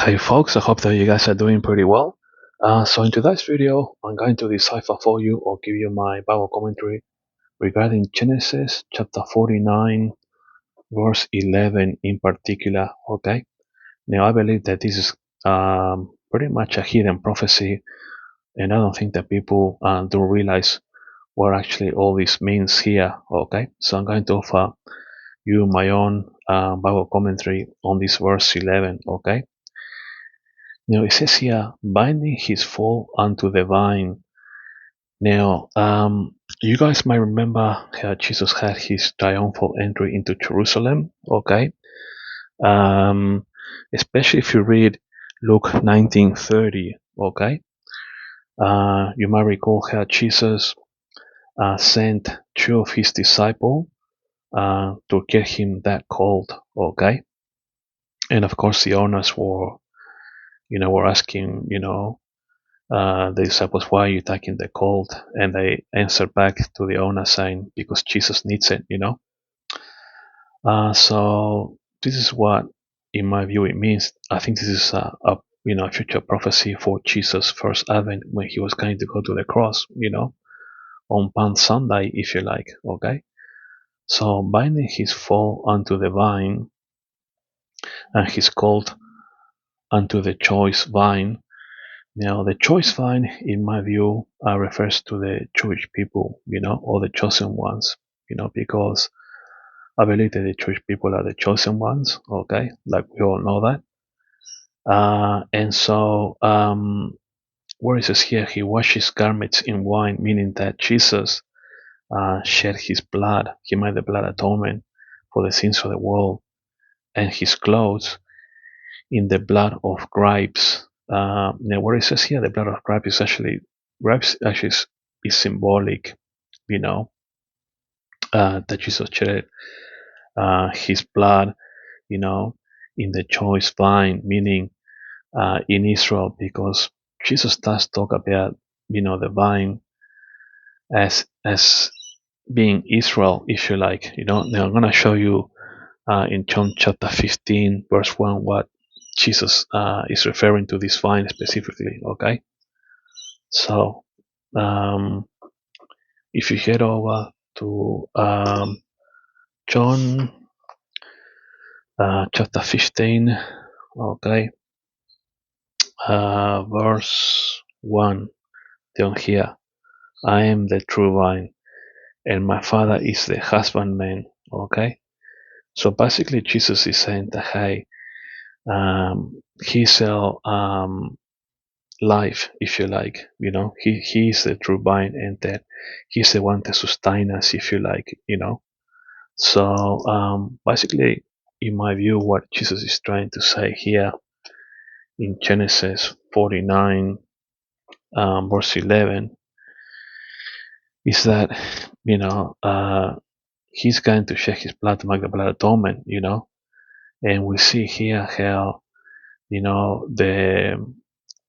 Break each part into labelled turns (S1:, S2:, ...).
S1: Hey folks, I hope that you guys are doing pretty well. So in today's video, I'm going to decipher for you or give you my Bible commentary regarding Genesis chapter 49, verse 11 in particular. Okay. Now I believe that this is pretty much a hidden prophecy, and I don't think that people do realize what actually all this means here. Okay. So I'm going to offer you my own Bible commentary on this verse 11. Okay. Now it says here, binding his foal unto the vine. Now, you guys might remember how Jesus had his triumphal entry into Jerusalem, okay? Um, Especially if you read Luke 19:30, okay? You might recall how Jesus sent two of his disciples to get him that colt, okay? And of course, the owners were asking, the disciples, why are you taking the colt? And they answered back to the owner saying, because Jesus needs it. So this is what, in my view, it means. I think this is a future prophecy for Jesus' first advent when he was going to go to the cross, on Palm Sunday, if you like, okay? So binding his foal unto the vine and his colt unto the choice vine. Now, the choice vine, in my view, refers to the Jewish people, or the chosen ones, because I believe that the Jewish people are the chosen ones, okay? Like we all know that. And so, where it says here, he washes garments in wine, meaning that Jesus shed his blood, he made the blood atonement for the sins of the world, and his clothes in the blood of grapes. Now, where it says here, the blood of grapes actually is symbolic, you know, that Jesus shed his blood, you know, in the choice vine, meaning in Israel, because Jesus does talk about, the vine as being Israel, if you like. Now I'm going to show you in John chapter 15, verse 1, what Jesus is referring to this vine specifically, okay? So, um, if you head over to John chapter 15, okay, verse 1, down here, I am the true vine, and my Father is the husbandman, okay? So basically, Jesus is saying that, hey, he's our life, if you like. He is the true vine, and that he's the one to sustain us, if you like. So basically, in my view, what Jesus is trying to say here in Genesis 49, verse 11, is that he's going to shed his blood to make the blood atonement. And we see here how the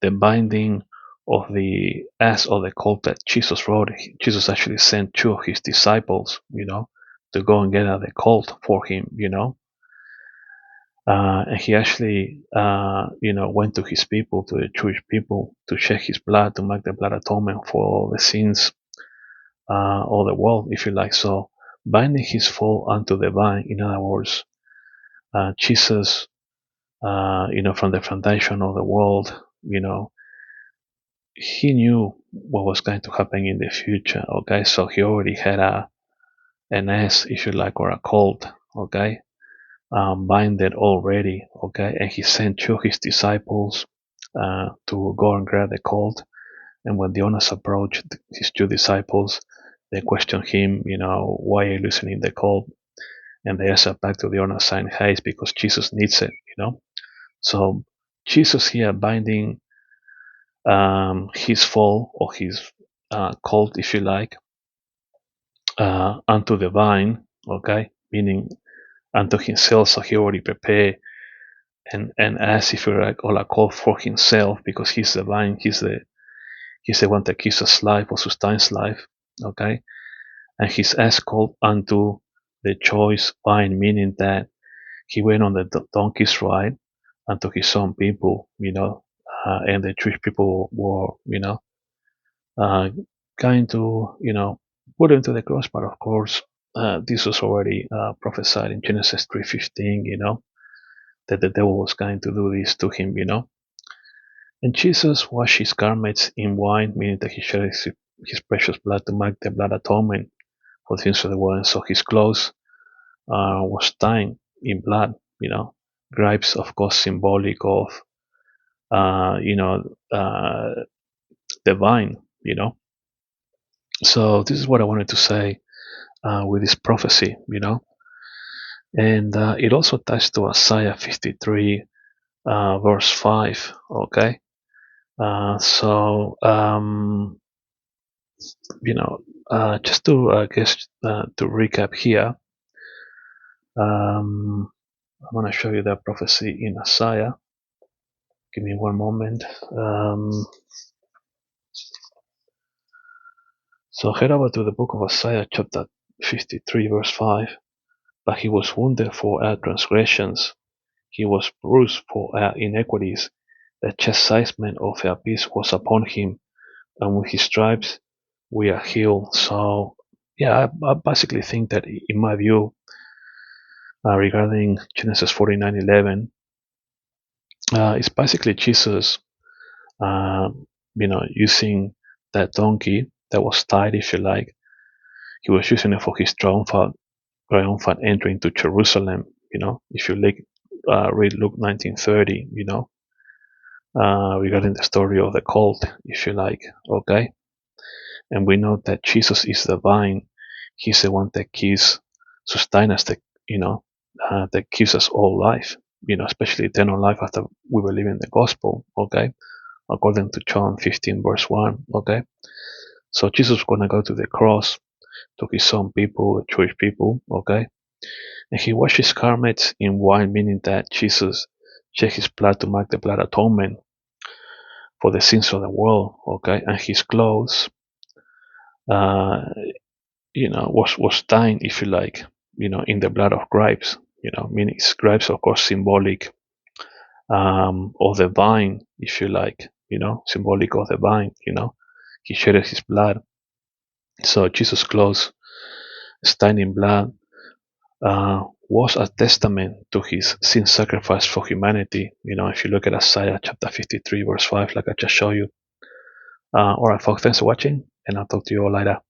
S1: binding of the ass or the colt that Jesus rode. Jesus actually sent two of his disciples, to go and get the colt for him, and he actually, went to his people, to the Jewish people, to shed his blood to make the blood atonement for all the sins of the world, if you like. So, binding his foal unto the vine, in other words, Jesus, from the foundation of the world, he knew what was going to happen in the future. Okay, so he already had an ass, if you like, or a colt. Okay, binded already. Okay, and he sent two of his disciples to go and grab the colt. And when the owners approached his two disciples, they questioned him, why are you loosening the colt? And they answered back to the owner saying, hey, it's because Jesus needs it. So Jesus here binding his foal, or his colt, if you like, unto the vine, okay, meaning unto himself. So he already prepared and as if you like, or a colt for himself, because he's the vine, he's the one that gives us life or sustains life, okay. And his ass called unto the choice vine, meaning that he went on the donkey's ride, and to his own people, and the Jewish people were, uh, going to, put him to the cross. But of course, this was already prophesied in Genesis 3:15, that the devil was going to do this to him, And Jesus washed his garments in wine, meaning that he shed his precious blood to make the blood atonement for the sins of the world. And so his clothes was stained in blood, grapes, of course, symbolic of, uh, you know, uh, the vine, So this is what I wanted to say with this prophecy, And it also ties to Isaiah 53, verse 5, okay? So, just to, to recap here, I'm going to show you that prophecy in Isaiah. Give me one moment. So head over to the book of Isaiah, chapter 53, verse 5. But he was wounded for our transgressions, he was bruised for our iniquities. The chastisement of our peace was upon him, and with his stripes we are healed. So, yeah, I basically think that, in my view, regarding Genesis 49:11, it's basically Jesus, uh, using that donkey that was tied, if you like. He was using it for his triumphant entry into Jerusalem. If you read Luke 19:30, regarding the story of the Colt, if you like, okay? And we know that Jesus is the vine. He's the one that gives, sustain us, that gives us all life, especially eternal life after we believe in the gospel, okay? According to John 15, verse 1, okay? So Jesus was going to go to the cross to his own people, the Jewish people, okay? And he washed his garments in wine, meaning that Jesus shed his blood to make the blood atonement for the sins of the world, okay? And his clothes, uh, was stained, if you like, in the blood of grapes, meaning grapes, of course, symbolic of the vine, if you like, symbolic of the vine, he shed his blood. So Jesus' clothes stained in blood was a testament to his sin sacrifice for humanity. If you look at Isaiah chapter 53, verse 5, like I just showed you. All right, folks, thanks for watching, and I'll talk to you all later.